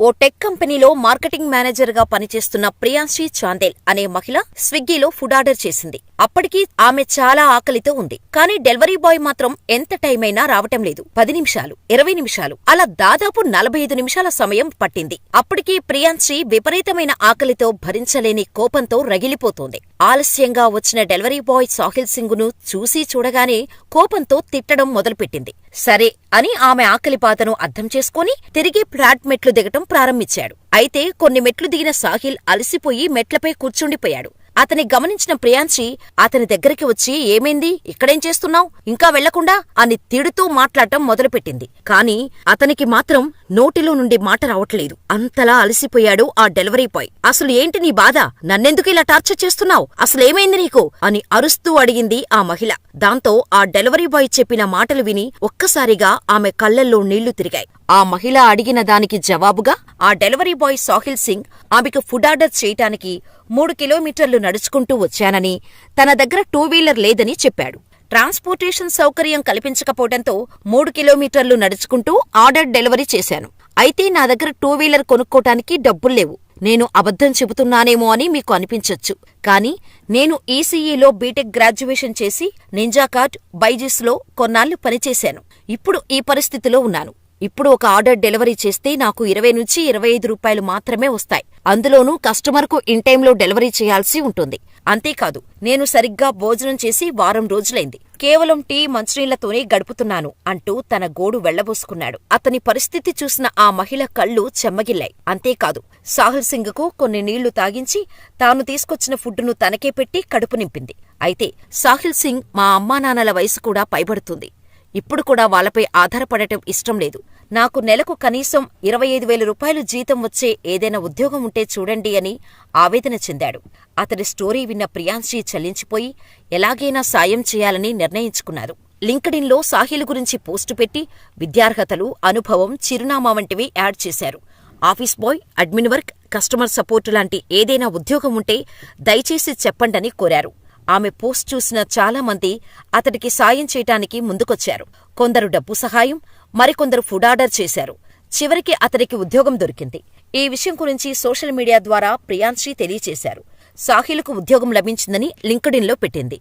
ఓ tech కంపెనీలో marketing మేనేజర్గా పనిచేస్తున్న ప్రియాంశి చాందేల్ అనే మహిళ స్విగ్గీలో ఫుడ్ ఆర్డర్ చేసింది. అప్పటికి ఆమె చాలా ఆకలితో ఉంది. కానీ డెలివరీ బాయ్ మాత్రం ఎంత టైమైనా రావటం లేదు. 10 నిమిషాలు, 20 నిమిషాలు, అలా దాదాపు 45 నిమిషాల సమయం పట్టింది. అప్పటికి ప్రియాంశి విపరీతమైన ఆకలితో భరించలేని కోపంతో రగిలిపోతోంది. ఆలస్యంగా వచ్చిన డెలివరీ బాయ్ సాహిల్ సింగ్ను చూసి చూడగానే కోపంతో తిట్టడం మొదలుపెట్టింది. సరే అని ఆమె ఆకలిపాతను అర్థం చేసుకుని తిరిగి ఫ్లాట్ మెట్లు దిగటం ప్రారంభించాడు. అయితే కొన్ని మెట్లు దిగిన సాహిల్ అలసిపోయి మెట్లపై కూర్చుండిపోయాడు. అతని గమనించిన ప్రియాంశి అతని దగ్గరికి వచ్చి, ఏమైంది, ఇక్కడేం చేస్తున్నావ్, ఇంకా వెళ్లకుండా అని తిడుతూ మాట్లాడటం మొదలుపెట్టింది. కాని అతనికి మాత్రం నోటిలో నుండి మాట రావట్లేదు. అంతలా అలసిపోయాడు ఆ డెలివరీ బాయ్. అసలు ఏంటి నీ బాధ, నన్నెందుకు ఇలా టార్చర్ చేస్తున్నావ్, అసలేమైంది నీకు అని అరుస్తూ అడిగింది ఆ మహిళ. దాంతో ఆ డెలివరీ బాయ్ చెప్పిన మాటలు విని ఒక్కసారిగా ఆమె కళ్లల్లో నీళ్లు తిరిగాయి. ఆ మహిళ అడిగిన దానికి జవాబుగా ఆ డెలివరీ బాయ్ సాహిల్ సింగ్ ఆమెకు ఫుడ్ ఆర్డర్ చేయటానికి 3 కిలోమీటర్లు నడుచుకుంటూ వచ్చానని, తన దగ్గర 2 వీలర్ లేదని చెప్పాడు. ట్రాన్స్పోర్టేషన్ సౌకర్యం కల్పించకపోవడంతో 3 కిలోమీటర్లు నడుచుకుంటూ ఆర్డర్ డెలివరీ చేశాను. అయితే నా దగ్గర 2 వీలర్ కొనుక్కోటానికి డబ్బుల్లేవు. నేను అబద్ధం చెబుతున్నానేమో అని మీకు అనిపించొచ్చు. కానీ నేను ఈసీఈలో బీటెక్ గ్రాడ్యుయేషన్ చేసి నింజా కార్ట్, బైజూస్లో కొన్నాళ్లు పనిచేశాను. ఇప్పుడు ఈ పరిస్థితిలో ఉన్నాను. ఇప్పుడు ఒక ఆర్డర్ డెలివరీ చేస్తే నాకు 20 నుంచి 25 రూపాయలు మాత్రమే వస్తాయి. అందులోనూ కస్టమర్కు ఇన్ టైంలో డెలివరీ చేయాల్సి ఉంటుంది. అంతేకాదు, నేను సరిగ్గా భోజనం చేసి వారం రోజులైంది. కేవలం టీ, మంచినీళ్లతోనే గడుపుతున్నాను అంటూ తన గోడు వెళ్లబోసుకున్నాడు. అతని పరిస్థితి చూసిన ఆ మహిళ కళ్ళు చెమ్మగిల్లాయి. అంతేకాదు, సాహిల్ సింగ్కు కొన్ని నీళ్లు తాగించి తాను తీసుకొచ్చిన ఫుడ్డును తనకే పెట్టి కడుపు నింపింది. అయితే సాహిల్ సింగ్, మా అమ్మానాన్నల వయసు కూడా పైబడుతుంది. ఇప్పుడు కూడా వాళ్లపై ఆధారపడటం ఇష్టం లేదు. నాకు నెలకు కనీసం 25,000 రూపాయలు జీతం వచ్చే ఏదైనా ఉద్యోగం ఉంటే చూడండి అని ఆవేదన చెందాడు. అతడి స్టోరీ విన్న ప్రియాంశి చలించిపోయి ఎలాగైనా సాయం చేయాలని నిర్ణయించుకున్నారు. లింక్డ్ఇన్లో సాహిల్ గురించి పోస్టు పెట్టి విద్యార్హతలు, అనుభవం, చిరునామా వంటివి యాడ్ చేశారు. Office boy, admin work, customer support లాంటి ఏదైనా ఉద్యోగం ఉంటే దయచేసి చెప్పండని కోరారు. ఆమె పోస్ట్ చూసిన చాలామంది అతడికి సాయం చేయటానికి ముందుకొచ్చారు. కొందరు డబ్బు సహాయం, మరికొందరు ఫుడ్ ఆర్డర్ చేశారు. చివరికి అతడికి ఉద్యోగం దొరికింది. ఈ విషయం గురించి సోషల్ మీడియా ద్వారా ప్రియాంశి తెలియచేశారు. సాహిల్కు ఉద్యోగం లభించిందని లింక్డ్ఇన్లో పెట్టింది.